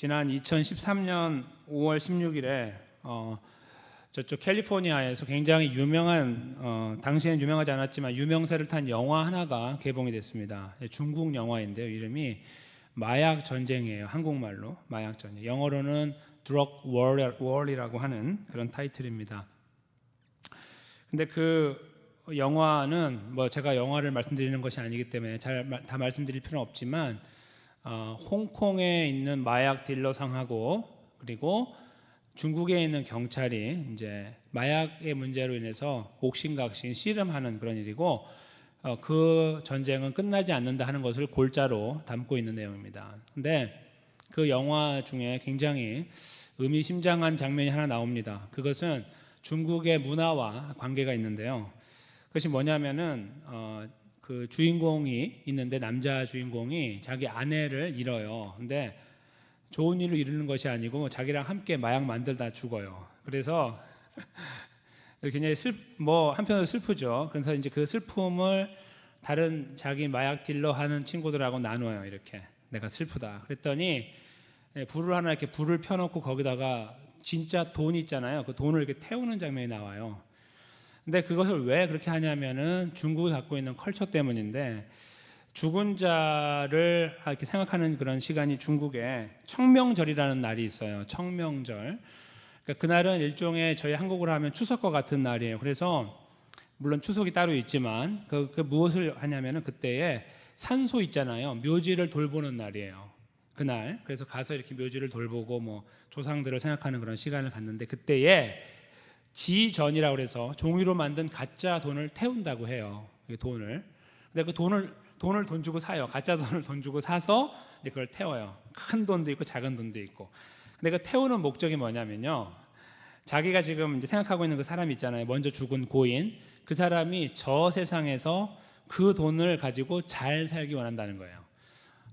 지난 2013년 5월 16일에 저쪽 캘리포니아에서 굉장히 유명한 당시에는 유명하지 않았지만 유명세를 탄 영화 하나가 개봉이 됐습니다. 중국 영화인데요. 이름이 마약 전쟁이에요. 한국말로 마약 전쟁. 영어로는 Drug War이라고 하는 그런 타이틀입니다. 근데 그 영화는 제가 영화를 말씀드리는 것이 아니기 때문에 다 말씀드릴 필요는 없지만 홍콩에 있는 마약 딜러상하고 그리고 중국에 있는 경찰이 이제 마약의 문제로 인해서 옥신각신 씨름하는 그런 일이고 그 전쟁은 끝나지 않는다 하는 것을 골자로 담고 있는 내용입니다. 근데 그 영화 중에 굉장히 의미심장한 장면이 하나 나옵니다. 그것은 중국의 문화와 관계가 있는데요. 그것이 뭐냐면은 그 주인공이 있는데 남자 주인공이 자기 아내를 잃어요. 근데 좋은 일로 잃는 것이 아니고 자기랑 함께 마약 만들다 죽어요. 그래서 굉장히 한편으로 슬프죠. 그래서 이제 그 슬픔을 다른 자기 마약 딜러 하는 친구들하고 나눠요. 이렇게 내가 슬프다. 그랬더니 불을 하나 이렇게 불을 펴놓고 거기다가 진짜 돈 있잖아요. 그 돈을 이렇게 태우는 장면이 나와요. 근데 그것을 왜 그렇게 하냐면은 중국이 갖고 있는 컬처 때문인데 죽은 자를 이렇게 생각하는 그런 시간이 중국에 청명절이라는 날이 있어요. 청명절. 그러니까 그날은 일종의 저희 한국으로 하면 추석과 같은 날이에요. 그래서 물론 추석이 따로 있지만 그 무엇을 하냐면은 그때에 산소 있잖아요. 묘지를 돌보는 날이에요. 그날. 그래서 가서 이렇게 묘지를 돌보고 조상들을 생각하는 그런 시간을 갖는데 그때에 지전이라고 해서 종이로 만든 가짜 돈을 태운다고 해요. 돈을. 근데 그 돈을 돈 주고 사요. 가짜 돈을 돈 주고 사서 이제 그걸 태워요. 큰 돈도 있고 작은 돈도 있고. 근데 그 태우는 목적이 뭐냐면요. 자기가 지금 이제 생각하고 있는 그 사람 있잖아요. 먼저 죽은 고인. 그 사람이 저 세상에서 그 돈을 가지고 잘 살기 원한다는 거예요.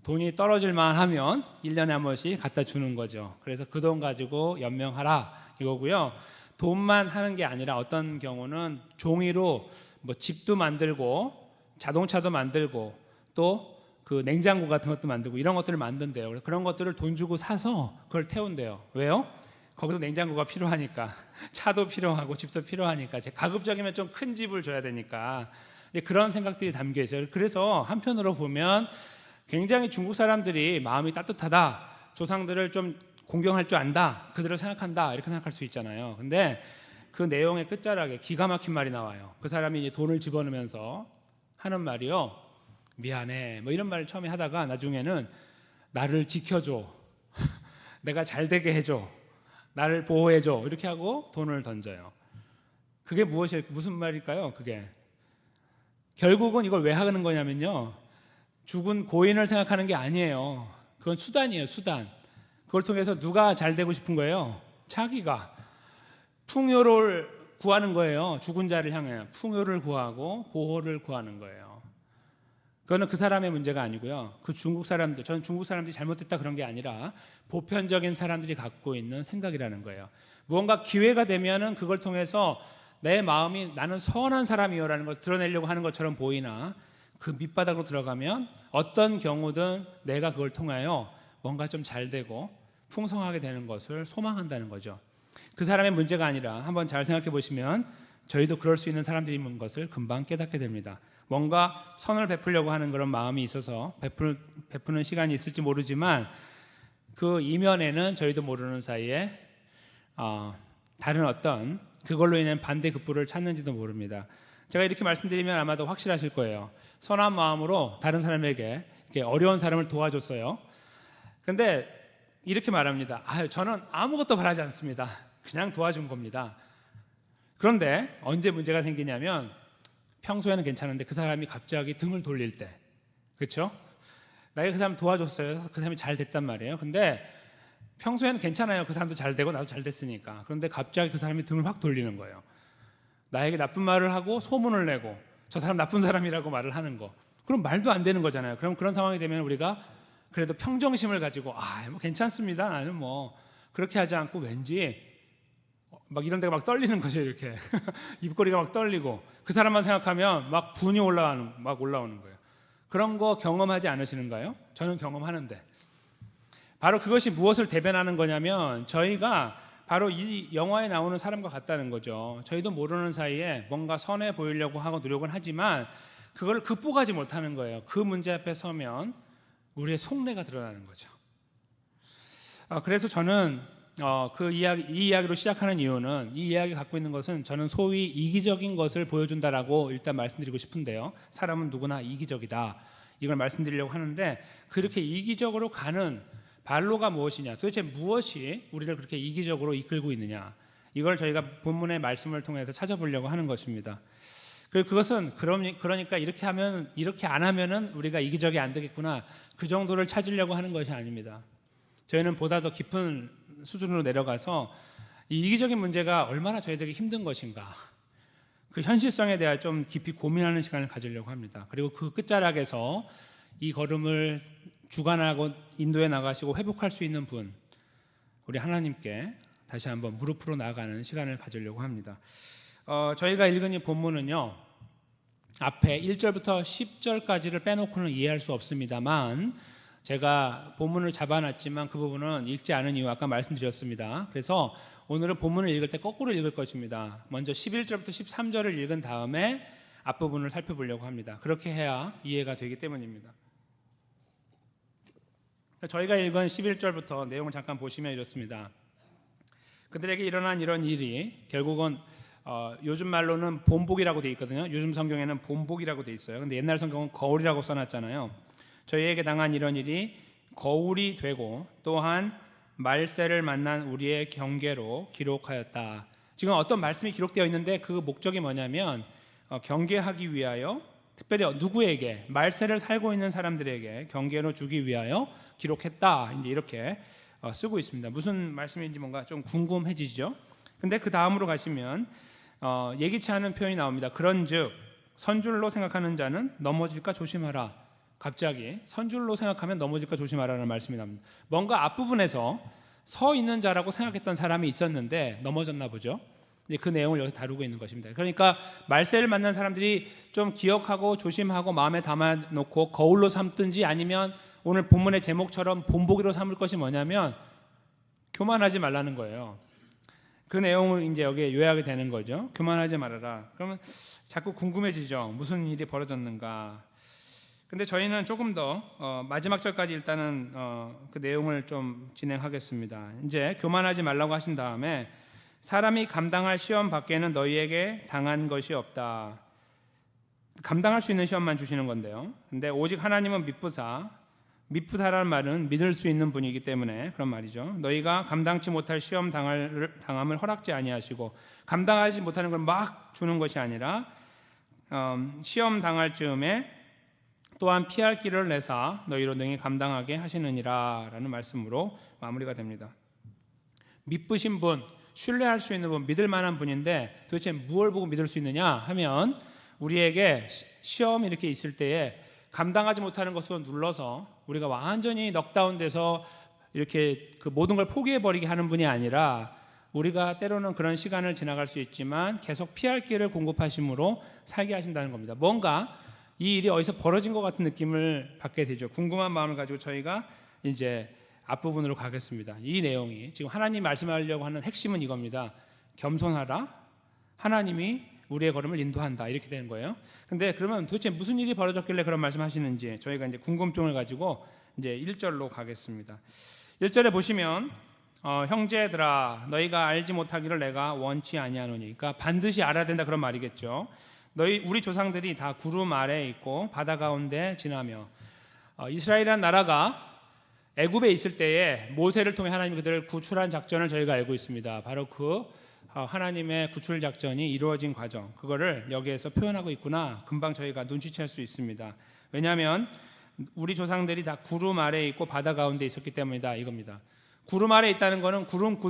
돈이 떨어질만 하면 1년에 한 번씩 갖다 주는 거죠. 그래서 그 돈 가지고 연명하라 이거고요. 돈만 하는 게 아니라 어떤 경우는 종이로 집도 만들고 자동차도 만들고 또 그 냉장고 같은 것도 만들고 이런 것들을 만든대요. 그래서 그런 것들을 돈 주고 사서 그걸 태운대요. 왜요? 거기서 냉장고가 필요하니까 차도 필요하고 집도 필요하니까 가급적이면 좀 큰 집을 줘야 되니까 그런 생각들이 담겨 있어요. 그래서 한편으로 보면 굉장히 중국 사람들이 마음이 따뜻하다. 조상들을 좀 공경할 줄 안다. 그들을 생각한다. 이렇게 생각할 수 있잖아요. 근데 그 내용의 끝자락에 기가 막힌 말이 나와요. 그 사람이 이제 돈을 집어넣으면서 하는 말이요. 미안해. 이런 말을 처음에 하다가 나중에는 나를 지켜줘. 내가 잘 되게 해줘. 나를 보호해줘. 이렇게 하고 돈을 던져요. 그게 무슨 말일까요? 그게 결국은 이걸 왜 하는 거냐면요. 죽은 고인을 생각하는 게 아니에요. 그건 수단이에요. 수단. 그걸 통해서 누가 잘 되고 싶은 거예요? 자기가 풍요를 구하는 거예요. 죽은 자를 향해 풍요를 구하고 보호를 구하는 거예요. 그거는 그 사람의 문제가 아니고요. 그 중국 사람들, 저는 중국 사람들이 잘못됐다 그런 게 아니라 보편적인 사람들이 갖고 있는 생각이라는 거예요. 무언가 기회가 되면은 그걸 통해서 내 마음이 나는 선한 사람이요라는 걸 드러내려고 하는 것처럼 보이나 그 밑바닥으로 들어가면 어떤 경우든 내가 그걸 통하여 뭔가 좀 잘 되고 풍성하게 되는 것을 소망한다는 거죠. 그 사람의 문제가 아니라 한번 잘 생각해 보시면 저희도 그럴 수 있는 사람들인 것을 금방 깨닫게 됩니다. 뭔가 선을 베풀려고 하는 그런 마음이 있어서 베푸는 시간이 있을지 모르지만 그 이면에는 저희도 모르는 사이에 다른 어떤 그걸로 인한 반대급부를 찾는지도 모릅니다. 제가 이렇게 말씀드리면 아마도 확실하실 거예요. 선한 마음으로 다른 사람에게 이렇게 어려운 사람을 도와줬어요. 근데 이렇게 말합니다. 저는 아무것도 바라지 않습니다. 그냥 도와준 겁니다. 그런데 언제 문제가 생기냐면 평소에는 괜찮은데 그 사람이 갑자기 등을 돌릴 때, 그렇죠? 내가 그 사람 도와줬어요. 그 사람이 잘 됐단 말이에요. 근데 평소에는 괜찮아요. 그 사람도 잘 되고 나도 잘 됐으니까. 그런데 갑자기 그 사람이 등을 확 돌리는 거예요. 나에게 나쁜 말을 하고 소문을 내고 저 사람 나쁜 사람이라고 말을 하는 거. 그럼 말도 안 되는 거잖아요. 그럼 그런 상황이 되면 우리가 그래도 평정심을 가지고 괜찮습니다. 나는 그렇게 하지 않고 왠지 이런 데가 막 떨리는 거죠. 이렇게 입꼬리가 막 떨리고 그 사람만 생각하면 막 분이 올라오는 거예요. 그런 거 경험하지 않으시는가요? 저는 경험하는데 바로 그것이 무엇을 대변하는 거냐면 저희가 바로 이 영화에 나오는 사람과 같다는 거죠. 저희도 모르는 사이에 뭔가 선해 보이려고 하고 노력은 하지만 그걸 극복하지 못하는 거예요. 그 문제 앞에 서면 우리의 속내가 드러나는 거죠. 그래서 저는 이 이야기로 시작하는 이유는, 이 이야기 갖고 있는 것은 저는 소위 이기적인 것을 보여준다라고 일단 말씀드리고 싶은데요. 사람은 누구나 이기적이다, 이걸 말씀드리려고 하는데, 그렇게 이기적으로 가는 발로가 무엇이냐, 도대체 무엇이 우리를 그렇게 이기적으로 이끌고 있느냐, 이걸 저희가 본문의 말씀을 통해서 찾아보려고 하는 것입니다. 그리고 그것은 그러니까 이렇게 안 하면은 우리가 이기적이 안 되겠구나, 그 정도를 찾으려고 하는 것이 아닙니다. 저희는 보다 더 깊은 수준으로 내려가서 이 이기적인 문제가 얼마나 저희들에게 힘든 것인가, 그 현실성에 대해 좀 깊이 고민하는 시간을 가지려고 합니다. 그리고 그 끝자락에서 이 걸음을 주관하고 인도해 나가시고 회복할 수 있는 분, 우리 하나님께 다시 한번 무릎으로 나아가는 시간을 가지려고 합니다. 저희가 읽은 이 본문은요, 앞에 1절부터 10절까지를 빼놓고는 이해할 수 없습니다만, 제가 본문을 잡아놨지만 그 부분은 읽지 않은 이유 아까 말씀드렸습니다. 그래서 오늘은 본문을 읽을 때 거꾸로 읽을 것입니다. 먼저 11절부터 13절을 읽은 다음에 앞부분을 살펴보려고 합니다. 그렇게 해야 이해가 되기 때문입니다. 저희가 읽은 11절부터 내용을 잠깐 보시면 이렇습니다. 그들에게 일어난 이런 일이 결국은 요즘 말로는 본복이라고 되어 있거든요. 요즘 성경에는 본복이라고 되어 있어요. 근데 옛날 성경은 거울이라고 써놨잖아요. 저희에게 당한 이런 일이 거울이 되고 또한 말세를 만난 우리의 경계로 기록하였다. 지금 어떤 말씀이 기록되어 있는데 그 목적이 뭐냐면 경계하기 위하여, 특별히 누구에게? 말세를 살고 있는 사람들에게 경계로 주기 위하여 기록했다, 이제 이렇게 쓰고 있습니다. 무슨 말씀인지 뭔가 좀 궁금해지죠. 근데 그 다음으로 가시면 예기치 않은 표현이 나옵니다. 그런즉 선줄로 생각하는 자는 넘어질까 조심하라. 갑자기 선줄로 생각하면 넘어질까 조심하라는 말씀이 나옵니다. 뭔가 앞부분에서 서 있는 자라고 생각했던 사람이 있었는데 넘어졌나 보죠. 그 내용을 여기서 다루고 있는 것입니다. 그러니까 말세를 만난 사람들이 좀 기억하고 조심하고 마음에 담아놓고 거울로 삼든지, 아니면 오늘 본문의 제목처럼 본보기로 삼을 것이 뭐냐면 교만하지 말라는 거예요. 그 내용을 이제 여기에 요약이 되는 거죠. 교만하지 말아라. 그러면 자꾸 궁금해지죠. 무슨 일이 벌어졌는가. 근데 저희는 조금 더 마지막 절까지 일단은 그 내용을 좀 진행하겠습니다. 이제 교만하지 말라고 하신 다음에 사람이 감당할 시험 밖에는 너희에게 당한 것이 없다. 감당할 수 있는 시험만 주시는 건데요. 근데 오직 하나님은 미쁘다라는 말은 믿을 수 있는 분이기 때문에 그런 말이죠. 너희가 감당치 못할 시험 당함을 허락지 아니하시고, 감당하지 못하는 걸 막 주는 것이 아니라 시험 당할 즈음에 또한 피할 길을 내사 너희로 능히 감당하게 하시느니라 라는 말씀으로 마무리가 됩니다. 믿으신 분, 신뢰할 수 있는 분, 믿을 만한 분인데 도대체 무엇을 보고 믿을 수 있느냐 하면, 우리에게 시험이 이렇게 있을 때에 감당하지 못하는 것으로 눌러서 우리가 완전히 넉다운돼서 이렇게 그 모든 걸 포기해버리게 하는 분이 아니라, 우리가 때로는 그런 시간을 지나갈 수 있지만 계속 피할 길을 공급하심으로 살게 하신다는 겁니다. 뭔가 이 일이 어디서 벌어진 것 같은 느낌을 받게 되죠. 궁금한 마음을 가지고 저희가 이제 앞부분으로 가겠습니다. 이 내용이 지금 하나님 말씀하려고 하는 핵심은 이겁니다. 겸손하라, 하나님이 우리의 걸음을 인도한다, 이렇게 되는 거예요. 근데 그러면 도대체 무슨 일이 벌어졌길래 그런 말씀하시는지 저희가 이제 궁금증을 가지고 이제 1절로 가겠습니다. 1절에 보시면 형제들아 너희가 알지 못하기를 내가 원치 아니하노니, 그러니까 반드시 알아야 된다, 그런 말이겠죠. 우리 조상들이 다 구름 아래에 있고 바다 가운데 지나며, 이스라엘이라는 나라가 애굽에 있을 때에 모세를 통해 하나님이 그들을 구출한 작전을 저희가 알고 있습니다. 바로 그 하나님의 구출 작전이 이루어진 과정, 그거를 여기에서 표현하고 있구나, 금방 저희가 눈치챌 수 있습니다. 왜냐하면 우리 조상들이 다 구름 아래에 있고 바다 가운데 있었기 때문이다, 이겁니다. 구름 아래에 있다는 것은 구름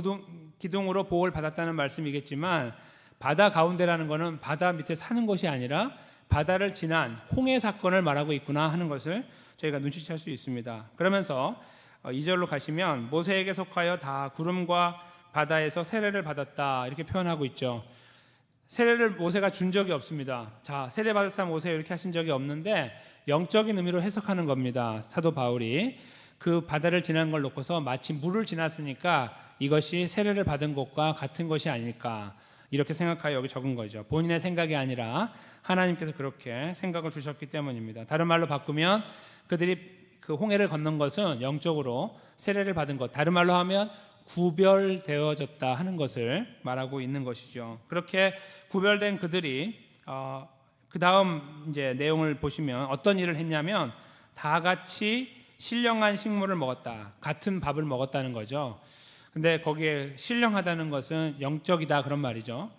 기둥으로 보호를 받았다는 말씀이겠지만, 바다 가운데라는 것은 바다 밑에 사는 것이 아니라 바다를 지난 홍해 사건을 말하고 있구나 하는 것을 저희가 눈치챌 수 있습니다. 그러면서 2절로 가시면 모세에게 속하여 다 구름과 바다에서 세례를 받았다, 이렇게 표현하고 있죠. 세례를 모세가 준 적이 없습니다. 자, 세례 받을 사람 오세요, 이렇게 하신 적이 없는데 영적인 의미로 해석하는 겁니다, 사도 바울이. 그 바다를 지난 걸 놓고서 마치 물을 지났으니까 이것이 세례를 받은 것과 같은 것이 아닐까, 이렇게 생각하여 여기 적은 거죠. 본인의 생각이 아니라 하나님께서 그렇게 생각을 주셨기 때문입니다. 다른 말로 바꾸면 그들이 그 홍해를 건넌 것은 영적으로 세례를 받은 것, 다른 말로 하면 구별되어졌다 하는 것을 말하고 있는 것이죠. 그렇게 구별된 그들이 그 다음 이제 내용을 보시면 어떤 일을 했냐면 다 같이 신령한 식물을 먹었다, 같은 밥을 먹었다는 거죠. 근데 거기에 신령하다는 것은 영적이다 그런 말이죠.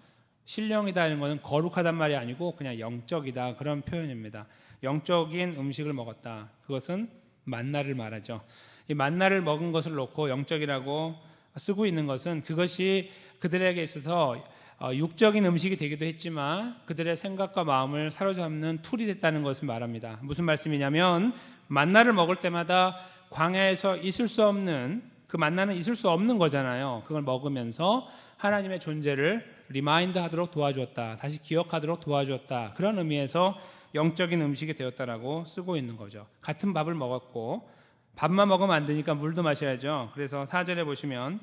신령이다는 것은 거룩하단 말이 아니고 그냥 영적이다 그런 표현입니다. 영적인 음식을 먹었다. 그것은 만나를 말하죠. 이 만나를 먹은 것을 놓고 영적이라고 쓰고 있는 것은 그것이 그들에게 있어서 육적인 음식이 되기도 했지만 그들의 생각과 마음을 사로잡는 툴이 됐다는 것을 말합니다. 무슨 말씀이냐면 만나를 먹을 때마다 광야에서 있을 수 없는, 그 만나는 있을 수 없는 거잖아요. 그걸 먹으면서 하나님의 존재를 리마인드 하도록 도와주었다, 다시 기억하도록 도와주었다, 그런 의미에서 영적인 음식이 되었다라고 쓰고 있는 거죠. 같은 밥을 먹었고 밥만 먹으면 안 되니까 물도 마셔야죠. 그래서 4절에 보시면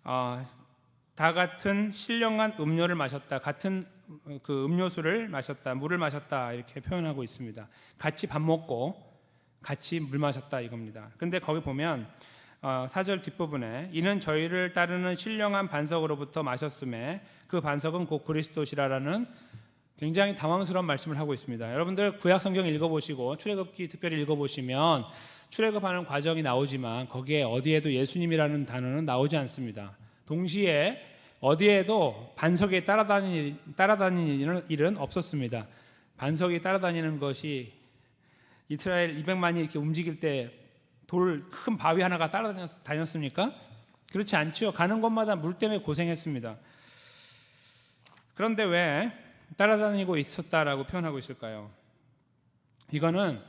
다 같은 신령한 음료를 마셨다, 같은 그 음료수를 마셨다, 물을 마셨다, 이렇게 표현하고 있습니다. 같이 밥 먹고 같이 물 마셨다 이겁니다. 그런데 거기 보면 4절 뒷부분에 이는 저희를 따르는 신령한 반석으로부터 마셨음에 그 반석은 곧 그리스도시라라는 굉장히 당황스러운 말씀을 하고 있습니다. 여러분들 구약 성경 읽어보시고 출애굽기 특별히 읽어보시면 출애굽하는 과정이 나오지만 거기에 어디에도 예수님이라는 단어는 나오지 않습니다. 동시에 어디에도 반석에 따라다니는 일은 없었습니다. 반석이 따라다니는 것이 이스라엘 200만이 이렇게 움직일 때 돌 큰 바위 하나가 따라다녔습니까? 그렇지 않죠. 가는 곳마다 물 때문에 고생했습니다. 그런데 왜 따라다니고 있었다라고 표현하고 있을까요? 이거는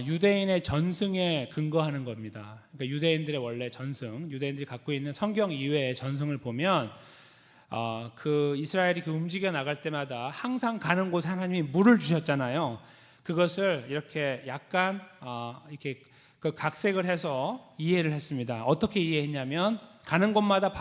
유대인의 전승에 근거하는 겁니다. 그러니까 유대인들의 원래 전승, 유대인들이 갖고 있는 성경 이외의 전승을 보면 그 이스라엘이 그 움직여 나갈 때마다 항상 가는 곳에 하나님이 물을 주셨잖아요. 그것을 이렇게 약간 이렇게 그 각색을 해서 이해를 했습니다. 어떻게 이해했냐면 가는 곳마다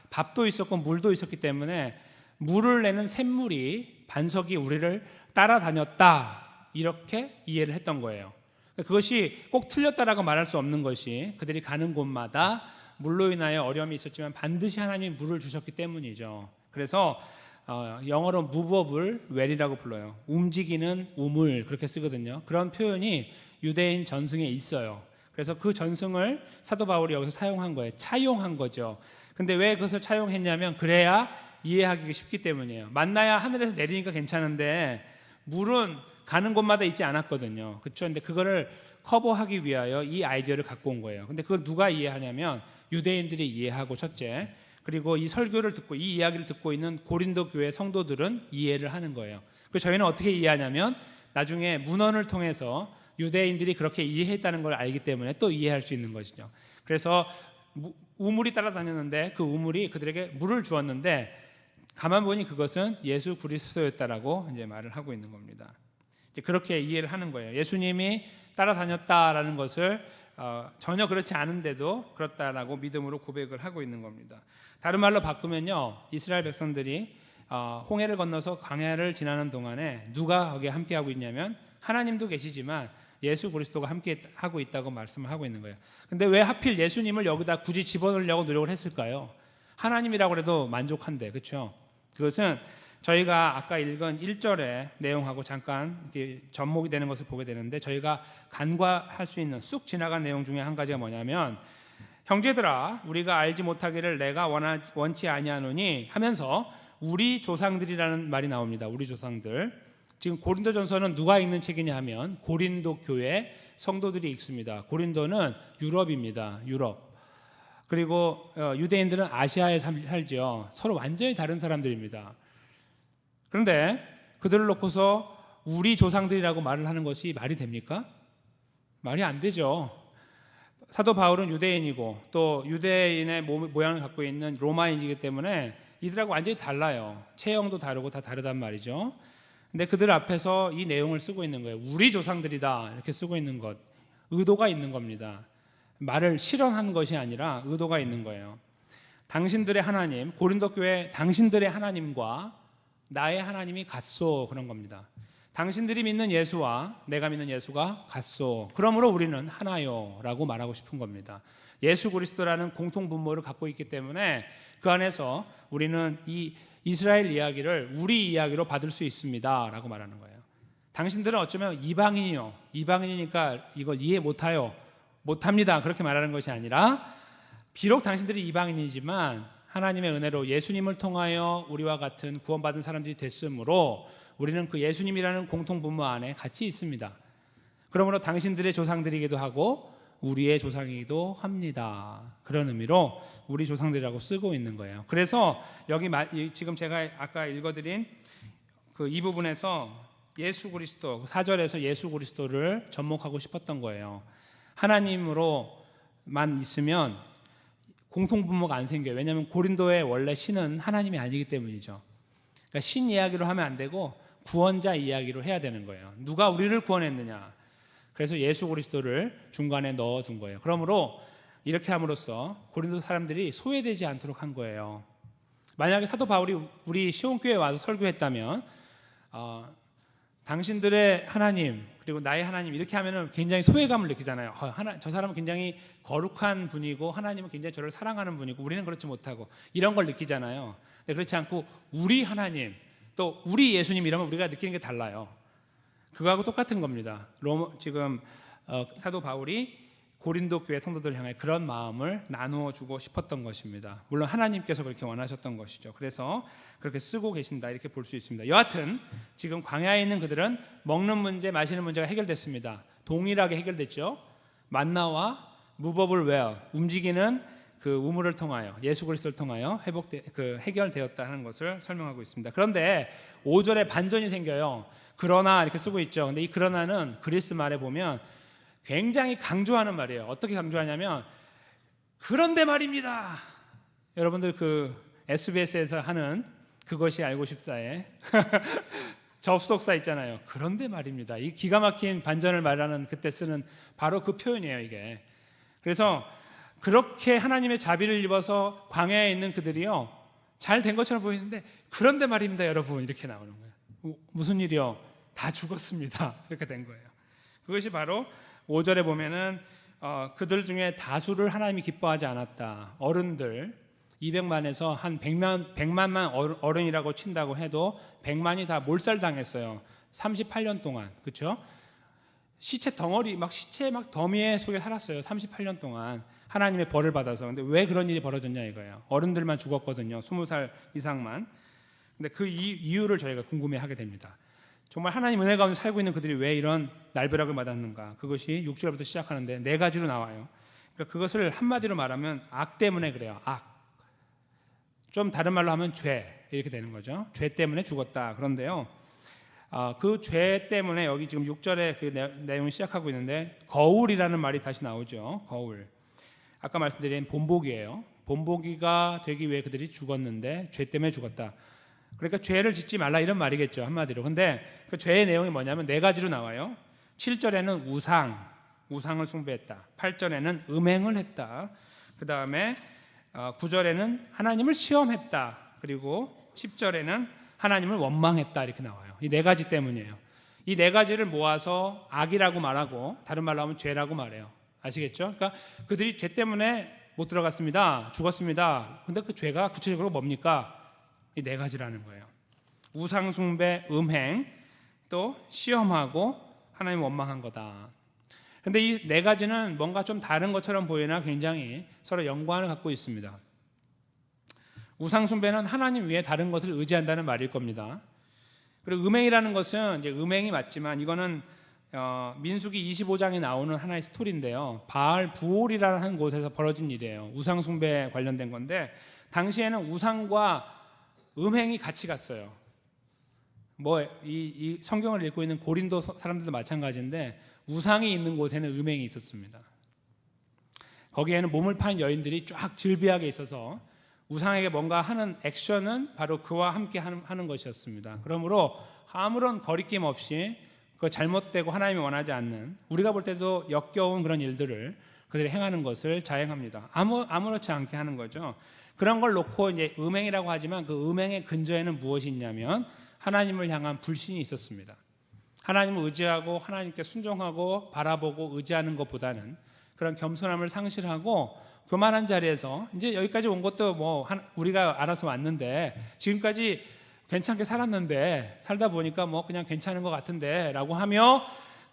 밥도 있었고 물도 있었기 때문에 물을 내는 샘물이 반석이 우리를 따라다녔다, 이렇게 이해를 했던 거예요. 그것이 꼭 틀렸다라고 말할 수 없는 것이 그들이 가는 곳마다 물로 인하여 어려움이 있었지만 반드시 하나님이 물을 주셨기 때문이죠. 그래서 영어로 movable well이라고 불러요. 움직이는 우물, 그렇게 쓰거든요. 그런 표현이 유대인 전승에 있어요. 그래서 그 전승을 사도 바울이 여기서 사용한 거예요. 차용한 거죠. 근데 왜 그것을 차용했냐면 그래야 이해하기 쉽기 때문이에요. 만나야 하늘에서 내리니까 괜찮은데 물은 가는 곳마다 있지 않았거든요. 그렇죠? 근데 그거를 커버하기 위하여 이 아이디어를 갖고 온 거예요. 근데 그걸 누가 이해하냐면 유대인들이 이해하고, 첫째, 그리고 이 설교를 듣고 이 이야기를 듣고 있는 고린도 교회 성도들은 이해를 하는 거예요. 그래서 저희는 어떻게 이해하냐면 나중에 문헌을 통해서 유대인들이 그렇게 이해했다는 걸 알기 때문에 또 이해할 수 있는 것이죠. 그래서 우물이 따라다녔는데 그 우물이 그들에게 물을 주었는데 가만 보니 그것은 예수 그리스도였다라고 이제 말을 하고 있는 겁니다. 이제 그렇게 이해를 하는 거예요. 예수님이 따라다녔다라는 것을 전혀 그렇지 않은데도 그렇다라고 믿음으로 고백을 하고 있는 겁니다. 다른 말로 바꾸면요, 이스라엘 백성들이 홍해를 건너서 광야를 지나는 동안에 누가 거기에 함께하고 있냐면 하나님도 계시지만 예수 그리스도가 함께 하고 있다고 말씀을 하고 있는 거예요. 근데 왜 하필 예수님을 여기다 굳이 집어넣으려고 노력을 했을까요? 하나님이라고 해도 만족한데, 그렇죠? 그것은 저희가 아까 읽은 1절의 내용하고 잠깐 이렇게 접목이 되는 것을 보게 되는데, 저희가 간과할 수 있는 쑥 지나간 내용 중에 한 가지가 뭐냐면, 형제들아 우리가 알지 못하기를 내가 원치 아니하노니 하면서 우리 조상들이라는 말이 나옵니다. 우리 조상들. 지금 고린도전서는 누가 읽는 책이냐 하면 고린도 교회 성도들이 읽습니다. 고린도는 유럽입니다. 유럽. 그리고 유대인들은 아시아에 살죠. 서로 완전히 다른 사람들입니다. 그런데 그들을 놓고서 우리 조상들이라고 말을 하는 것이 말이 됩니까? 말이 안 되죠. 사도 바울은 유대인이고 또 유대인의 모양을 갖고 있는 로마인이기 때문에 이들하고 완전히 달라요. 체형도 다르고 다 다르단 말이죠. 근데 그들 앞에서 이 내용을 쓰고 있는 거예요. 우리 조상들이다, 이렇게 쓰고 있는 것, 의도가 있는 겁니다. 말을 실현한 것이 아니라 의도가 있는 거예요. 당신들의 하나님, 고린도 교회 당신들의 하나님과 나의 하나님이 같소, 그런 겁니다. 당신들이 믿는 예수와 내가 믿는 예수가 같소. 그러므로 우리는 하나요 라고 말하고 싶은 겁니다. 예수 그리스도라는 공통 분모를 갖고 있기 때문에 그 안에서 우리는 이 이스라엘 이야기를 우리 이야기로 받을 수 있습니다 라고 말하는 거예요. 당신들은 어쩌면 이방인이요, 이방인이니까 이걸 이해 못합니다 그렇게 말하는 것이 아니라, 비록 당신들이 이방인이지만 하나님의 은혜로 예수님을 통하여 우리와 같은 구원받은 사람들이 됐으므로 우리는 그 예수님이라는 공통 분모 안에 같이 있습니다. 그러므로 당신들의 조상들이기도 하고 우리의 조상이기도 합니다. 그런 의미로 우리 조상들이라고 쓰고 있는 거예요. 그래서 여기 지금 제가 아까 읽어드린 그 이 부분에서 예수 그리스도, 4절에서 예수 그리스도를 접목하고 싶었던 거예요. 하나님으로만 있으면 공통분모가 안 생겨요. 왜냐하면 고린도의 원래 신은 하나님이 아니기 때문이죠. 그러니까 신 이야기로 하면 안 되고 구원자 이야기로 해야 되는 거예요. 누가 우리를 구원했느냐. 그래서 예수 그리스도를 중간에 넣어둔 거예요. 그러므로 이렇게 함으로써 고린도 사람들이 소외되지 않도록 한 거예요. 만약에 사도 바울이 우리 시온교회에 와서 설교했다면 당신들의 하나님 그리고 나의 하나님 이렇게 하면은 굉장히 소외감을 느끼잖아요. 저 사람은 굉장히 거룩한 분이고 하나님은 굉장히 저를 사랑하는 분이고 우리는 그렇지 못하고 이런 걸 느끼잖아요. 근데 그렇지 않고 우리 하나님 또 우리 예수님 이러면 우리가 느끼는 게 달라요. 그거하고 똑같은 겁니다. 지금 사도 바울이 고린도 교회 성도들 향해 그런 마음을 나누어 주고 싶었던 것입니다. 물론 하나님께서 그렇게 원하셨던 것이죠. 그래서 그렇게 쓰고 계신다 이렇게 볼 수 있습니다. 여하튼 지금 광야에 있는 그들은 먹는 문제, 마시는 문제가 해결됐습니다. 동일하게 해결됐죠. 만나와 무법을 웨어, 움직이는 그 우물을 통하여 예수 그리스도를 통하여 해결되었다 하는 것을 설명하고 있습니다. 그런데 5절에 반전이 생겨요. 그러나 이렇게 쓰고 있죠. 근데 이 그러나는 그리스 말에 보면 굉장히 강조하는 말이에요. 어떻게 강조하냐면 그런데 말입니다. 여러분들 그 SBS에서 하는 그것이 알고 싶다에 접속사 있잖아요. 그런데 말입니다. 이 기가 막힌 반전을 말하는 그때 쓰는 바로 그 표현이에요, 이게. 그래서 그렇게 하나님의 자비를 입어서 광야에 있는 그들이요, 잘 된 것처럼 보이는데 그런데 말입니다, 여러분, 이렇게 나오는 거예요. 무슨 일이요? 다 죽었습니다. 이렇게 된 거예요. 그것이 바로 5절에 보면은 그들 중에 다수를 하나님이 기뻐하지 않았다. 어른들 200만에서 한 100만만 어른이라고 친다고 해도 100만이 다 몰살당했어요. 38년 동안. 그렇죠? 시체 덩어리 시체 더미에 속에 살았어요. 38년 동안 하나님의 벌을 받아서. 근데 왜 그런 일이 벌어졌냐 이거예요. 어른들만 죽었거든요. 20살 이상만. 근데 그 이유를 저희가 궁금해하게 됩니다. 정말 하나님 은혜 가운데 살고 있는 그들이 왜 이런 날벼락을 맞았는가? 그것이 6절부터 시작하는데 4가지로 나와요. 그러니까 그것을 한마디로 말하면 악 때문에 그래요. 악. 좀 다른 말로 하면 죄 이렇게 되는 거죠. 죄 때문에 죽었다. 그런데요, 그 죄 때문에 여기 지금 6절에 그 내용이 시작하고 있는데 거울이라는 말이 다시 나오죠. 거울. 아까 말씀드린 본보기예요. 본보기가 되기 위해 그들이 죽었는데 죄 때문에 죽었다. 그러니까 죄를 짓지 말라 이런 말이겠죠, 한마디로. 근데 그 죄의 내용이 뭐냐면 4가지로 나와요. 7절에는 우상을 숭배했다. 8절에는 음행을 했다. 그 다음에 9절에는 하나님을 시험했다. 그리고 10절에는 하나님을 원망했다. 이렇게 나와요. 이 4가지 때문이에요. 이 4가지를 모아서 악이라고 말하고 다른 말로 하면 죄라고 말해요. 아시겠죠? 그러니까 그들이 죄 때문에 못 들어갔습니다. 죽었습니다. 근데 그 죄가 구체적으로 뭡니까? 이 4가지라는 거예요. 우상 숭배, 음행, 또 시험하고 하나님 원망한 거다. 근데 이 4가지는 뭔가 좀 다른 것처럼 보이나 굉장히 서로 연관을 갖고 있습니다. 우상 숭배는 하나님 외에 다른 것을 의지한다는 말일 겁니다. 그리고 음행이라는 것은 이제 음행이 맞지만 이거는 민수기 25장에 나오는 하나의 스토리인데요. 바알 부올이라는 곳에서 벌어진 일이에요. 우상 숭배에 관련된 건데 당시에는 우상과 음행이 같이 갔어요. 이 성경을 읽고 있는 고린도 사람들도 마찬가지인데 우상이 있는 곳에는 음행이 있었습니다. 거기에는 몸을 파는 여인들이 쫙 즐비하게 있어서 우상에게 뭔가 하는 액션은 바로 그와 함께 하는 것이었습니다. 그러므로 아무런 거리낌 없이 그 잘못되고 하나님이 원하지 않는, 우리가 볼 때도 역겨운 그런 일들을 그들이 행하는 것을 자행합니다. 아무렇지 않게 하는 거죠. 그런 걸 놓고 이제 음행이라고 하지만 그 음행의 근저에는 무엇이 있냐면 하나님을 향한 불신이 있었습니다. 하나님을 의지하고 하나님께 순종하고 바라보고 의지하는 것보다는 그런 겸손함을 상실하고 교만한 자리에서 이제 여기까지 온 것도 뭐 우리가 알아서 왔는데 지금까지 괜찮게 살았는데 살다 보니까 뭐 그냥 괜찮은 것 같은데 라고 하며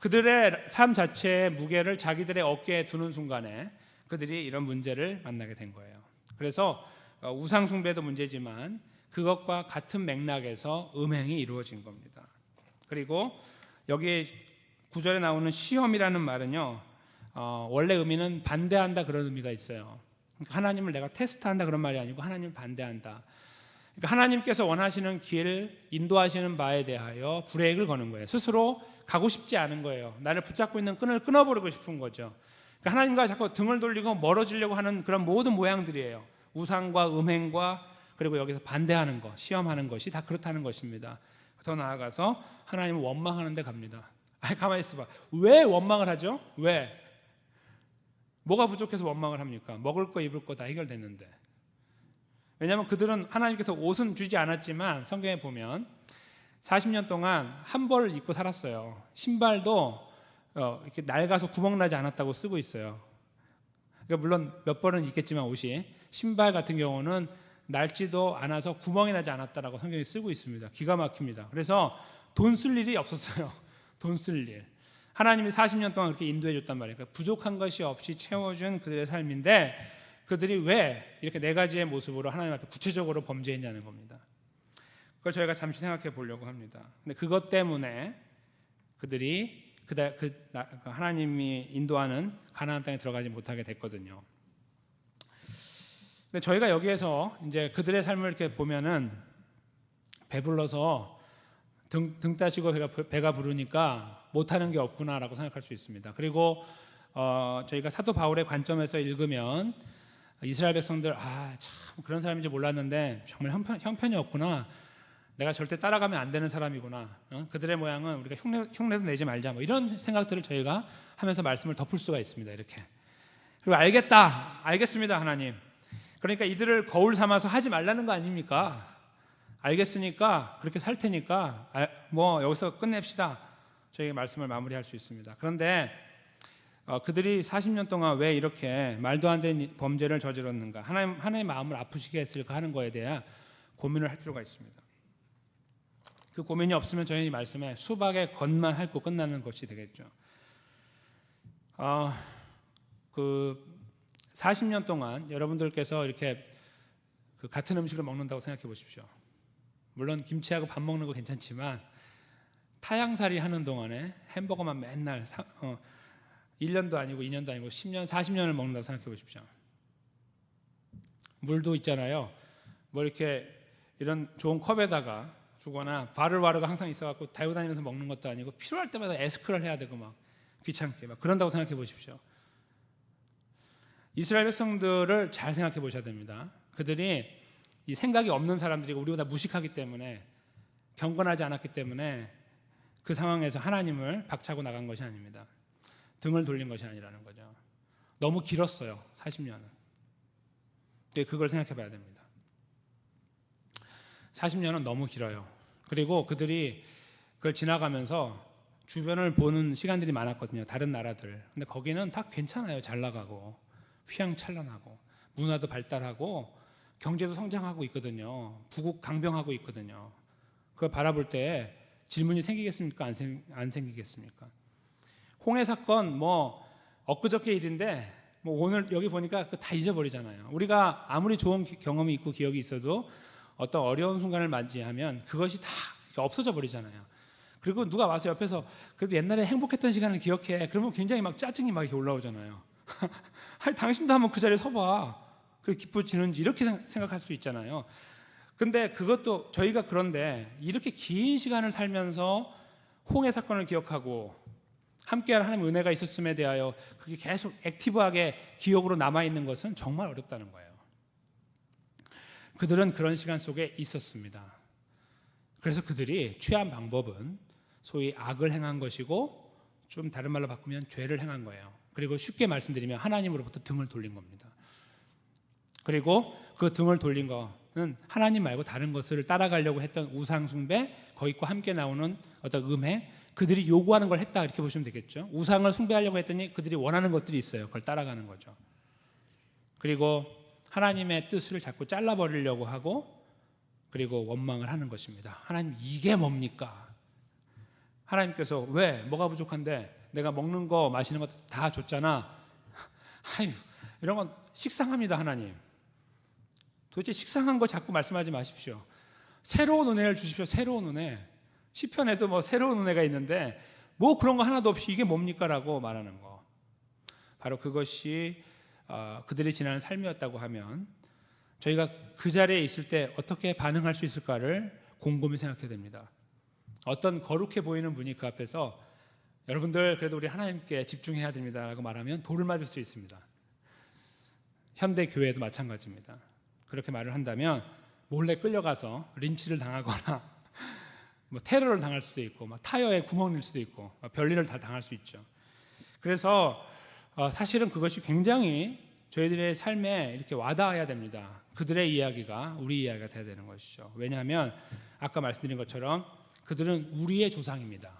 그들의 삶 자체의 무게를 자기들의 어깨에 두는 순간에 그들이 이런 문제를 만나게 된 거예요. 그래서 우상 숭배도 문제지만 그것과 같은 맥락에서 음행이 이루어진 겁니다. 그리고 여기 9절에 나오는 시험이라는 말은요, 원래 의미는 반대한다 그런 의미가 있어요. 그러니까 하나님을 내가 테스트한다 그런 말이 아니고 하나님을 반대한다. 그러니까 하나님께서 원하시는 길, 인도하시는 바에 대하여 브레이크를 거는 거예요. 스스로 가고 싶지 않은 거예요. 나를 붙잡고 있는 끈을 끊어버리고 싶은 거죠. 그러니까 하나님과 자꾸 등을 돌리고 멀어지려고 하는 그런 모든 모양들이에요. 우상과 음행과 그리고 여기서 반대하는 것, 시험하는 것이 다 그렇다는 것입니다. 더 나아가서 하나님을 원망하는 데 갑니다. 가만히 있어봐. 왜 원망을 하죠? 왜? 뭐가 부족해서 원망을 합니까? 먹을 거 입을 거 다 해결됐는데. 왜냐하면 그들은 하나님께서 옷은 주지 않았지만 성경에 보면 40년 동안 한 벌을 입고 살았어요. 신발도 이렇게 낡아서 구멍 나지 않았다고 쓰고 있어요. 그러니까 물론 몇 벌은 있겠지만 옷이 신발 같은 경우는 낡지도 않아서 구멍이 나지 않았다라고 성경에 쓰고 있습니다. 기가 막힙니다. 그래서 돈 쓸 일이 없었어요. 돈 쓸 일. 하나님이 40년 동안 그렇게 인도해 줬단 말이에요. 그러니까 부족한 것이 없이 채워준 그들의 삶인데 그들이 왜 이렇게 네 가지의 모습으로 하나님 앞에 구체적으로 범죄했냐는 겁니다. 그걸 저희가 잠시 생각해 보려고 합니다. 근데 그것 때문에 그들이 하나님이 인도하는 가나안 땅에 들어가지 못하게 됐거든요. 근데 저희가 여기에서 이제 그들의 삶을 이렇게 보면은 배불러서 등 따시고 배가 부르니까 못하는 게 없구나라고 생각할 수 있습니다. 그리고 저희가 사도 바울의 관점에서 읽으면 이스라엘 백성들 참 그런 사람인지 몰랐는데 정말 형편이 없구나. 내가 절대 따라가면 안 되는 사람이구나. 그들의 모양은 우리가 흉내도 내지 말자. 뭐 이런 생각들을 저희가 하면서 말씀을 덮을 수가 있습니다. 이렇게. 그리고 알겠습니다, 하나님. 그러니까 이들을 거울 삼아서 하지 말라는 거 아닙니까? 알겠으니까 그렇게 살 테니까 뭐 여기서 끝냅시다. 저희가 말씀을 마무리할 수 있습니다. 그런데 그들이 40년 동안 왜 이렇게 말도 안 되는 범죄를 저질렀는가? 하나님의 마음을 아프시게 했을까 하는 거에 대한 고민을 할 필요가 있습니다. 그 고민이 없으면 저희 말씀에 수박의 겉만 핥고 끝나는 것이 되겠죠. 그 40년 동안 여러분들께서 이렇게 그 같은 음식을 먹는다고 생각해 보십시오. 물론 김치하고 밥 먹는 거 괜찮지만 타향살이 하는 동안에 햄버거만 맨날 1년도 아니고 2년도 아니고 10년, 40년을 먹는다고 생각해 보십시오. 물도 있잖아요. 뭐 이렇게 이런 좋은 컵에다가 주거나 바르르가 항상 있어갖고 달고 다니면서 먹는 것도 아니고 필요할 때마다 에스크를 해야 되고 막 귀찮게 막 그런다고 생각해 보십시오. 이스라엘 백성들을 잘 생각해 보셔야 됩니다. 그들이 이 생각이 없는 사람들이고 우리보다 무식하기 때문에 경건하지 않았기 때문에 그 상황에서 하나님을 박차고 나간 것이 아닙니다. 등을 돌린 것이 아니라는 거죠. 너무 길었어요. 40년은. 그걸 생각해 봐야 됩니다. 40년은 너무 길어요. 그리고 그들이 그걸 지나가면서 주변을 보는 시간들이 많았거든요. 다른 나라들. 근데 거기는 다 괜찮아요. 잘 나가고 휘황찬란하고 문화도 발달하고 경제도 성장하고 있거든요. 부국 강병하고 있거든요. 그걸 바라볼 때 질문이 생기겠습니까? 안 생기겠습니까? 홍해 사건 뭐 엊그저께 일인데 뭐 오늘 여기 보니까 다 잊어버리잖아요. 우리가 아무리 좋은 경험이 있고 기억이 있어도 어떤 어려운 순간을 맞이하면 그것이 다 없어져 버리잖아요. 그리고 누가 와서 옆에서 그래도 옛날에 행복했던 시간을 기억해. 그러면 굉장히 막 짜증이 막 이렇게 올라오잖아요. 아니, 당신도 한번 그 자리에 서봐. 그게 기뻐지는지 이렇게 생각할 수 있잖아요. 근데 그것도 저희가 그런데 이렇게 긴 시간을 살면서 홍해 사건을 기억하고 함께할 하나님의 은혜가 있었음에 대하여 그게 계속 액티브하게 기억으로 남아있는 것은 정말 어렵다는 거예요. 그들은 그런 시간 속에 있었습니다. 그래서 그들이 취한 방법은 소위 악을 행한 것이고 좀 다른 말로 바꾸면 죄를 행한 거예요. 그리고 쉽게 말씀드리면 하나님으로부터 등을 돌린 겁니다. 그리고 그 등을 돌린 거는 하나님 말고 다른 것을 따라가려고 했던 우상 숭배, 거기과 함께 나오는 어떤 음해, 그들이 요구하는 걸 했다 이렇게 보시면 되겠죠. 우상을 숭배하려고 했더니 그들이 원하는 것들이 있어요. 그걸 따라가는 거죠. 그리고 하나님의 뜻을 자꾸 잘라버리려고 하고, 그리고 원망을 하는 것입니다. 하나님, 이게 뭡니까? 하나님께서 왜? 뭐가 부족한데? 내가 먹는 거 마시는 거 다 줬잖아. 아유, 이런 건 식상합니다. 하나님, 도대체 식상한 거 자꾸 말씀하지 마십시오. 새로운 은혜를 주십시오. 새로운 은혜. 시편에도 뭐 새로운 은혜가 있는데 뭐 그런 거 하나도 없이 이게 뭡니까? 라고 말하는 거. 바로 그것이 그들이 지나는 삶이었다고 하면 저희가 그 자리에 있을 때 어떻게 반응할 수 있을까를 곰곰이 생각해야 됩니다. 어떤 거룩해 보이는 분이 그 앞에서 여러분들 그래도 우리 하나님께 집중해야 됩니다 라고 말하면 돌을 맞을 수 있습니다. 현대 교회도 마찬가지입니다. 그렇게 말을 한다면 몰래 끌려가서 린치를 당하거나 뭐 테러를 당할 수도 있고 막 타이어에 구멍 낼 수도 있고 별일을 다 당할 수 있죠. 그래서 사실은 그것이 굉장히 저희들의 삶에 이렇게 와닿아야 됩니다. 그들의 이야기가 우리 이야기가 돼야 되는 것이죠. 왜냐하면 아까 말씀드린 것처럼 그들은 우리의 조상입니다.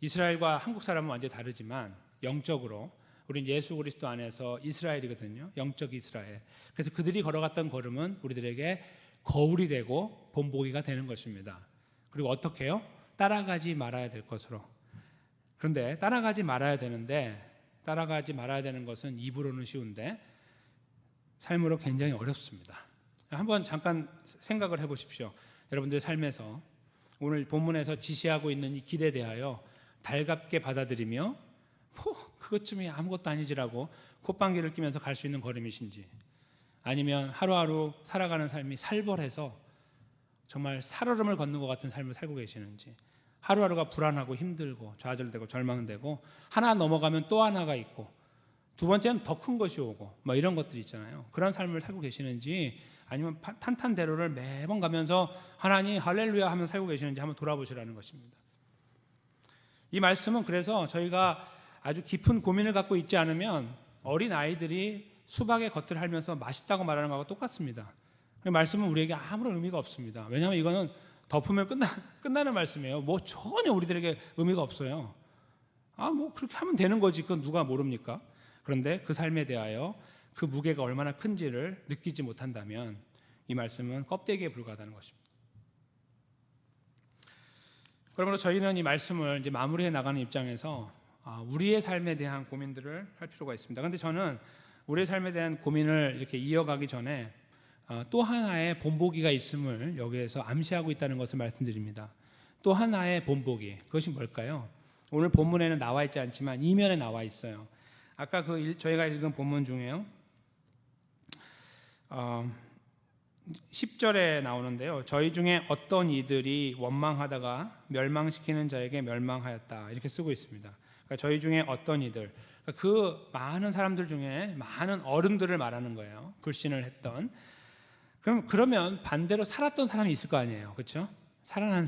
이스라엘과 한국 사람은 완전히 다르지만 영적으로 우린 예수 그리스도 안에서 이스라엘이거든요. 영적 이스라엘. 그래서 그들이 걸어갔던 걸음은 우리들에게 거울이 되고 본보기가 되는 것입니다. 그리고 어떻게 해요? 따라가지 말아야 될 것으로. 그런데 따라가지 말아야 되는 것은 입으로는 쉬운데 삶으로 굉장히 어렵습니다. 한번 잠깐 생각을 해보십시오. 여러분들의 삶에서 오늘 본문에서 지시하고 있는 이 길에 대하여 달갑게 받아들이며 그것쯤이 아무것도 아니지라고 콧방귀를 끼면서 갈 수 있는 걸음이신지, 아니면 하루하루 살아가는 삶이 살벌해서 정말 살얼음을 걷는 것 같은 삶을 살고 계시는지, 하루하루가 불안하고 힘들고 좌절되고 절망되고 하나 넘어가면 또 하나가 있고 두 번째는 더 큰 것이 오고 뭐 이런 것들이 있잖아요. 그런 삶을 살고 계시는지, 아니면 탄탄대로를 매번 가면서 하나님 할렐루야 하면서 살고 계시는지 한번 돌아보시라는 것입니다. 이 말씀은 그래서 저희가 아주 깊은 고민을 갖고 있지 않으면 어린 아이들이 수박의 겉을 핥으면서 맛있다고 말하는 거하고 똑같습니다. 그 말씀은 우리에게 아무런 의미가 없습니다. 왜냐하면 이거는 덮으면 끝나는 말씀이에요. 뭐 전혀 우리들에게 의미가 없어요. 뭐 그렇게 하면 되는 거지. 그건 누가 모릅니까? 그런데 그 삶에 대하여 그 무게가 얼마나 큰지를 느끼지 못한다면 이 말씀은 껍데기에 불과하다는 것입니다. 그러므로 저희는 이 말씀을 이제 마무리해 나가는 입장에서 우리의 삶에 대한 고민들을 할 필요가 있습니다. 그런데 저는 우리의 삶에 대한 고민을 이렇게 이어가기 전에 또 하나의 본보기가 있음을 여기에서 암시하고 있다는 것을 말씀드립니다. 또 하나의 본보기, 그것이 뭘까요? 오늘 본문에는 나와 있지 않지만 이면에 나와 있어요. 아까 저희가 읽은 본문 중에요, 10절에 나오는데요, 저희 중에 어떤 이들이 원망하다가 멸망시키는 자에게 멸망하였다 이렇게 쓰고 있습니다. 그러니까 저희 중에 어떤 이들, 그 많은 사람들 중에 많은 어른들을 말하는 거예요. 불신을 했던. 그러면 반대로 살았던 사람이 있을 거 아니에요, 그렇죠? 살아난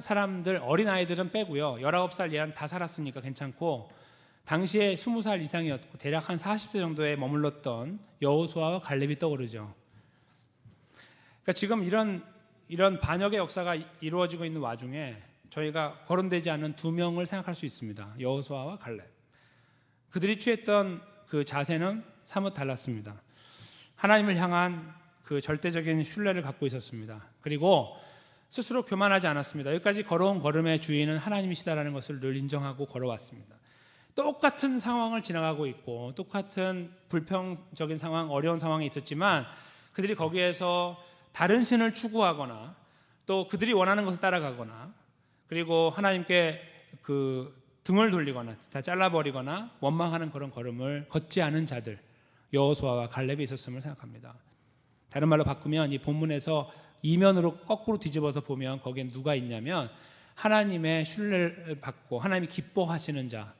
사람들, 어린아이들은 빼고요, 19살 이하는 다 살았으니까 괜찮고, 당시에 20살 이상이었고 대략 한 40세 정도에 머물렀던 여호수아와 갈렙이 떠오르죠. 그러니까 지금 이런 반역의 역사가 이루어지고 있는 와중에 저희가 거론되지 않은 두 명을 생각할 수 있습니다. 여호수아와 갈렙. 그들이 취했던 그 자세는 사뭇 달랐습니다. 하나님을 향한 그 절대적인 신뢰를 갖고 있었습니다. 그리고 스스로 교만하지 않았습니다. 여기까지 걸어온 걸음의 주인은 하나님이시다라는 것을 늘 인정하고 걸어왔습니다. 똑같은 상황을 지나가고 있고 똑같은 불평적인 상황, 어려운 상황이 있었지만 그들이 거기에서 다른 신을 추구하거나 또 그들이 원하는 것을 따라가거나, 그리고 하나님께 그 등을 돌리거나 다 잘라버리거나 원망하는 그런 걸음을 걷지 않은 자들, 여호수아와 갈렙이 있었음을 생각합니다. 다른 말로 바꾸면 이 본문에서 이면으로 거꾸로 뒤집어서 보면 거기에 누가 있냐면 하나님의 신뢰를 받고 하나님이 기뻐하시는 자,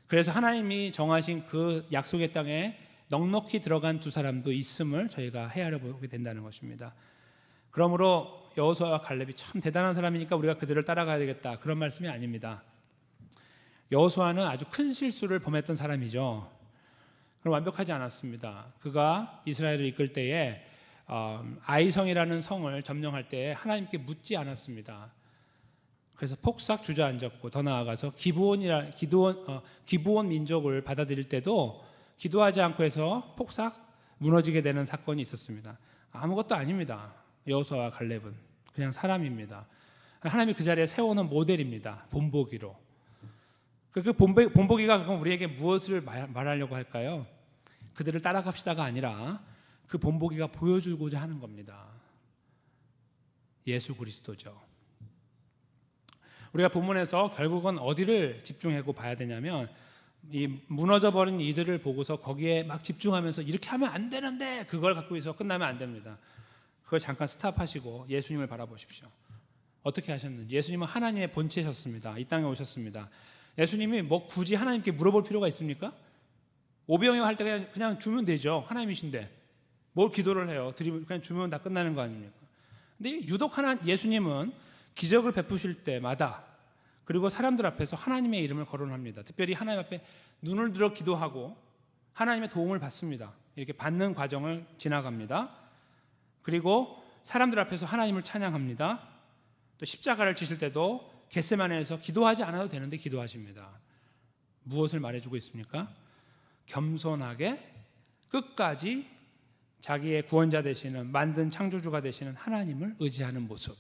그래서 하나님이 정하신 그 약속의 땅에 넉넉히 들어간 두 사람도 있음을 저희가 헤아려 보게 된다는 것입니다. 그러므로 여호수아와 갈렙이 참 대단한 사람이니까 우리가 그들을 따라가야 되겠다, 그런 말씀이 아닙니다. 여호수아는 아주 큰 실수를 범했던 사람이죠. 그럼 완벽하지 않았습니다. 그가 이스라엘을 이끌 때에 아이성이라는 성을 점령할 때 하나님께 묻지 않았습니다. 그래서 폭삭 주저앉았고, 더 나아가서 기브온 민족을 받아들일 때도 기도하지 않고 해서 폭삭 무너지게 되는 사건이 있었습니다. 아무것도 아닙니다. 여호수아와 갈렙은 그냥 사람입니다. 하나님이 그 자리에 세워놓은 모델입니다. 본보기로. 그 본보기가 그럼 우리에게 무엇을 말하려고 할까요? 그들을 따라갑시다가 아니라 그 본보기가 보여주고자 하는 겁니다. 예수 그리스도죠. 우리가 본문에서 결국은 어디를 집중하고 봐야 되냐면, 이 무너져버린 이들을 보고서 거기에 막 집중하면서 이렇게 하면 안 되는데 그걸 갖고 있어 끝나면 안 됩니다. 그걸 잠깐 스탑하시고 예수님을 바라보십시오. 어떻게 하셨는지. 예수님은 하나님의 본체셨습니다. 이 땅에 오셨습니다. 예수님이 뭐 굳이 하나님께 물어볼 필요가 있습니까? 오병이어 할 때 그냥 주면 되죠. 하나님이신데 뭘 기도를 해요? 그냥 주면 다 끝나는 거 아닙니까? 근데 유독 예수님은 기적을 베푸실 때마다, 그리고 사람들 앞에서 하나님의 이름을 거론합니다. 특별히 하나님 앞에 눈을 들어 기도하고 하나님의 도움을 받습니다. 이렇게 받는 과정을 지나갑니다. 그리고 사람들 앞에서 하나님을 찬양합니다. 또 십자가를 지실 때도 겟세마네에서 기도하지 않아도 되는데 기도하십니다. 무엇을 말해주고 있습니까? 겸손하게 끝까지 자기의 구원자 되시는, 만든 창조주가 되시는 하나님을 의지하는 모습,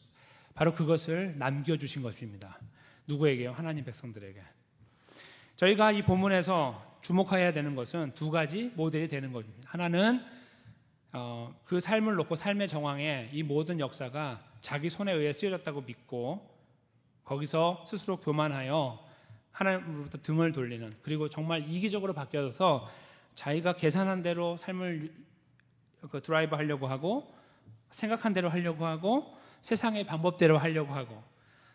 바로 그것을 남겨주신 것입니다. 누구에게요? 하나님 백성들에게. 저희가 이 본문에서 주목해야 되는 것은 두 가지 모델이 되는 것입니다. 하나는 그 삶을 놓고 삶의 정황에 이 모든 역사가 자기 손에 의해 쓰여졌다고 믿고 거기서 스스로 교만하여 하나님으로부터 등을 돌리는, 그리고 정말 이기적으로 바뀌어서 자기가 계산한 대로 삶을 드라이브 하려고 하고, 생각한 대로 하려고 하고, 세상의 방법대로 하려고 하고,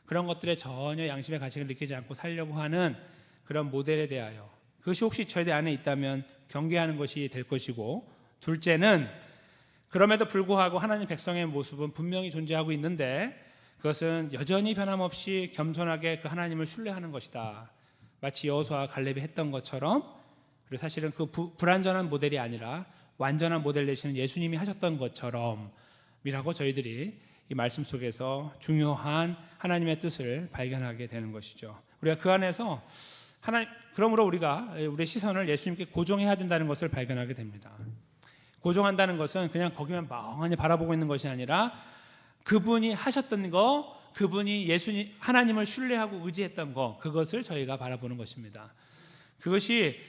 그런 것들에 전혀 양심의 가책을 느끼지 않고 살려고 하는 그런 모델에 대하여, 그것이 혹시 저희 안에 있다면 경계하는 것이 될 것이고, 둘째는 그럼에도 불구하고 하나님 백성의 모습은 분명히 존재하고 있는데 그것은 여전히 변함없이 겸손하게 그 하나님을 신뢰하는 것이다. 마치 여호수아와 갈렙이 했던 것처럼, 그리고 사실은 그 불완전한 모델이 아니라 완전한 모델 되시는 예수님이 하셨던 것처럼이라고 저희들이 이 말씀 속에서 중요한 하나님의 뜻을 발견하게 되는 것이죠. 우리가 그 안에서 그러므로 우리가 우리의 시선을 예수님께 고정해야 된다는 것을 발견하게 됩니다. 고정한다는 것은 그냥 거기만 멍하니 바라보고 있는 것이 아니라 그분이 하셨던 거, 그분이 예수님 하나님을 신뢰하고 의지했던 거, 그것을 저희가 바라보는 것입니다. 그것이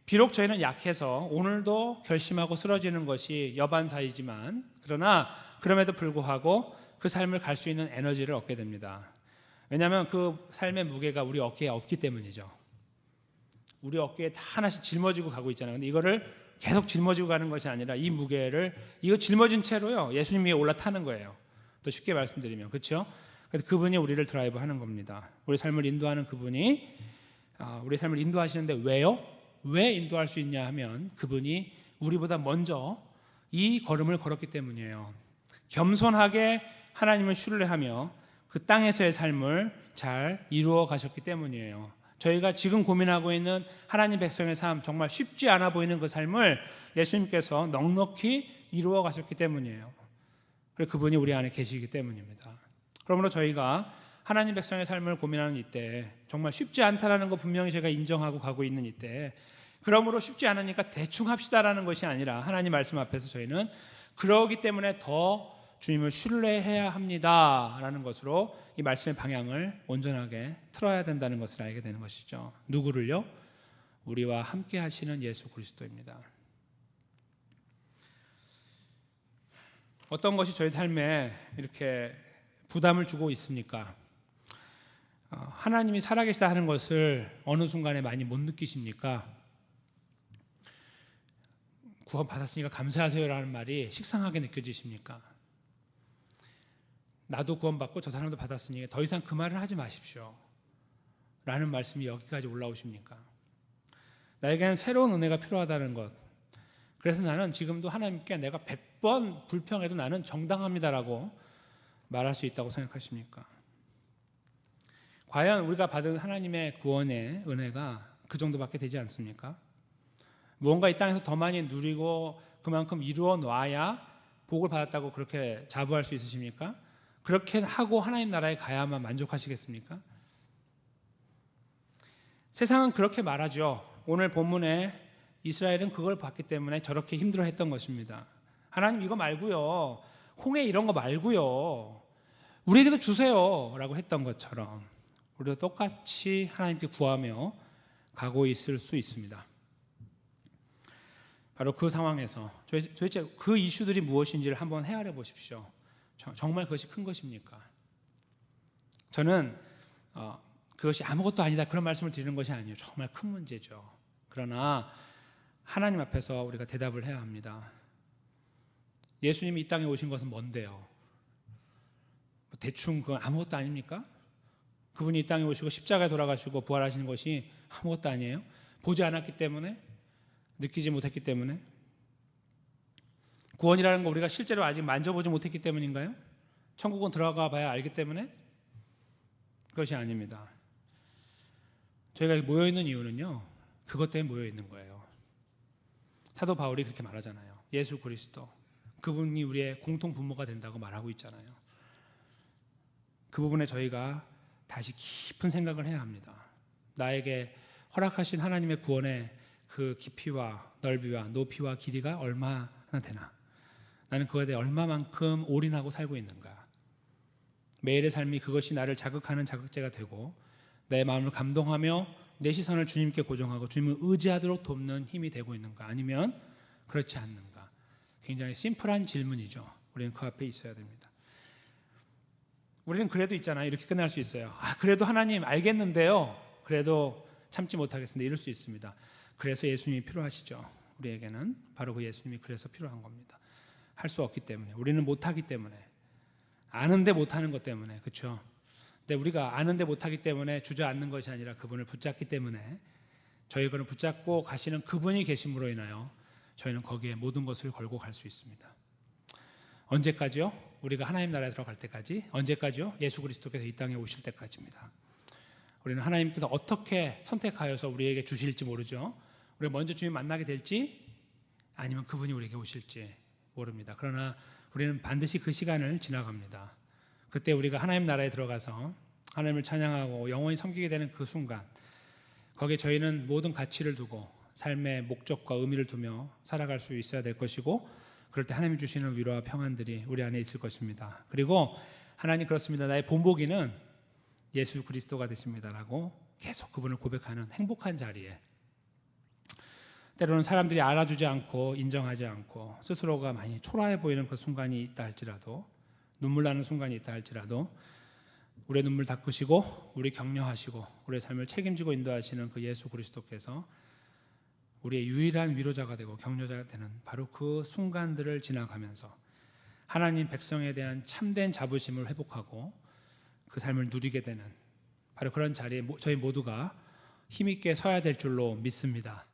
비록 저희는 약해서 오늘도 결심하고 쓰러지는 것이 여반사이지만, 그러나 그럼에도 불구하고 그 삶을 갈 수 있는 에너지를 얻게 됩니다. 왜냐하면 그 삶의 무게가 우리 어깨에 없기 때문이죠. 우리 어깨에 다 하나씩 짊어지고 가고 있잖아요. 근데 이거를 계속 짊어지고 가는 것이 아니라 이 무게를 이거 짊어진 채로요 예수님 위에 올라타는 거예요. 또 쉽게 말씀드리면, 그렇죠? 그래서 그분이 우리를 드라이브 하는 겁니다. 우리 삶을 인도하는 그분이 우리 삶을 인도하시는데 왜요? 왜 인도할 수 있냐 하면 그분이 우리보다 먼저 이 걸음을 걸었기 때문이에요. 겸손하게 하나님을 신뢰하며 그 땅에서의 삶을 잘 이루어 가셨기 때문이에요. 저희가 지금 고민하고 있는 하나님 백성의 삶, 정말 쉽지 않아 보이는 그 삶을 예수님께서 넉넉히 이루어 가셨기 때문이에요. 그리고 그분이 우리 안에 계시기 때문입니다. 그러므로 저희가 하나님 백성의 삶을 고민하는 이때, 정말 쉽지 않다라는 거 분명히 제가 인정하고 가고 있는 이때, 그러므로 쉽지 않으니까 대충 합시다라는 것이 아니라 하나님 말씀 앞에서 저희는 그러기 때문에 더 주님을 신뢰해야 합니다라는 것으로 이 말씀의 방향을 온전하게 틀어야 된다는 것을 알게 되는 것이죠. 누구를요? 우리와 함께 하시는 예수 그리스도입니다. 어떤 것이 저희 삶에 이렇게 부담을 주고 있습니까? 하나님이 살아계시다 하는 것을 어느 순간에 많이 못 느끼십니까? 구원 받았으니까 감사하세요라는 말이 식상하게 느껴지십니까? 나도 구원받고 저 사람도 받았으니 더 이상 그 말을 하지 마십시오 라는 말씀이 여기까지 올라오십니까? 나에게는 새로운 은혜가 필요하다는 것, 그래서 나는 지금도 하나님께 내가 100번 불평해도 나는 정당합니다라고 말할 수 있다고 생각하십니까? 과연 우리가 받은 하나님의 구원의 은혜가 그 정도밖에 되지 않습니까? 무언가 이 땅에서 더 많이 누리고 그만큼 이루어 놔야 복을 받았다고 그렇게 자부할 수 있으십니까? 그렇게 하고 하나님 나라에 가야만 만족하시겠습니까? 세상은 그렇게 말하죠. 오늘 본문에 이스라엘은 그걸 봤기 때문에 저렇게 힘들어했던 것입니다. 하나님 이거 말고요, 홍해 이런 거 말고요, 우리에게도 주세요 라고 했던 것처럼 우리도 똑같이 하나님께 구하며 가고 있을 수 있습니다. 바로 그 상황에서 도대체 그 이슈들이 무엇인지를 한번 헤아려 보십시오. 정말 그것이 큰 것입니까? 저는 그것이 아무것도 아니다 그런 말씀을 드리는 것이 아니에요. 정말 큰 문제죠. 그러나 하나님 앞에서 우리가 대답을 해야 합니다. 예수님이 이 땅에 오신 것은 뭔데요? 대충 그건 아무것도 아닙니까? 그분이 이 땅에 오시고 십자가에 돌아가시고 부활하시는 것이 아무것도 아니에요? 보지 않았기 때문에? 느끼지 못했기 때문에? 구원이라는 거 우리가 실제로 아직 만져보지 못했기 때문인가요? 천국은 들어가 봐야 알기 때문에? 그것이 아닙니다. 저희가 모여있는 이유는요, 그것 때문에 모여있는 거예요. 사도 바울이 그렇게 말하잖아요. 예수 그리스도, 그분이 우리의 공통 분모가 된다고 말하고 있잖아요. 그 부분에 저희가 다시 깊은 생각을 해야 합니다. 나에게 허락하신 하나님의 구원의 그 깊이와 넓이와 높이와 길이가 얼마나 되나? 나는 그거에 대해 얼마만큼 올인하고 살고 있는가? 매일의 삶이 그것이 나를 자극하는 자극제가 되고 내 마음을 감동하며 내 시선을 주님께 고정하고 주님을 의지하도록 돕는 힘이 되고 있는가? 아니면 그렇지 않는가? 굉장히 심플한 질문이죠. 우리는 그 앞에 있어야 됩니다. 우리는 그래도 있잖아요. 이렇게 끝날 수 있어요. 그래도 하나님 알겠는데요. 그래도 참지 못하겠습니다. 이럴 수 있습니다. 그래서 예수님이 필요하시죠. 우리에게는 바로 그 예수님이 그래서 필요한 겁니다. 할 수 없기 때문에, 우리는 못하기 때문에, 아는데 못하는 것 때문에, 그렇죠? 근데 우리가 아는데 못하기 때문에 주저앉는 것이 아니라 그분을 붙잡기 때문에 저희가 붙잡고 가시는 그분이 계심으로 인하여 저희는 거기에 모든 것을 걸고 갈 수 있습니다. 언제까지요? 우리가 하나님 나라에 들어갈 때까지. 언제까지요? 예수 그리스도께서 이 땅에 오실 때까지입니다. 우리는 하나님께서 어떻게 선택하여서 우리에게 주실지 모르죠. 우리가 먼저 주님 만나게 될지 아니면 그분이 우리에게 오실지 모릅니다. 그러나 우리는 반드시 그 시간을 지나갑니다. 그때 우리가 하나님 나라에 들어가서 하나님을 찬양하고 영원히 섬기게 되는 그 순간, 거기에 저희는 모든 가치를 두고 삶의 목적과 의미를 두며 살아갈 수 있어야 될 것이고, 그럴 때 하나님이 주시는 위로와 평안들이 우리 안에 있을 것입니다. 그리고 하나님 그렇습니다. 나의 본보기는 예수 그리스도가 되십니다라고 계속 그분을 고백하는 행복한 자리에, 때로는 사람들이 알아주지 않고 인정하지 않고 스스로가 많이 초라해 보이는 그 순간이 있다 할지라도, 눈물 나는 순간이 있다 할지라도 우리의 눈물 닦으시고 우리 격려하시고 우리의 삶을 책임지고 인도하시는 그 예수 그리스도께서 우리의 유일한 위로자가 되고 격려자가 되는 바로 그 순간들을 지나가면서 하나님 백성에 대한 참된 자부심을 회복하고 그 삶을 누리게 되는 바로 그런 자리에 저희 모두가 힘있게 서야 될 줄로 믿습니다.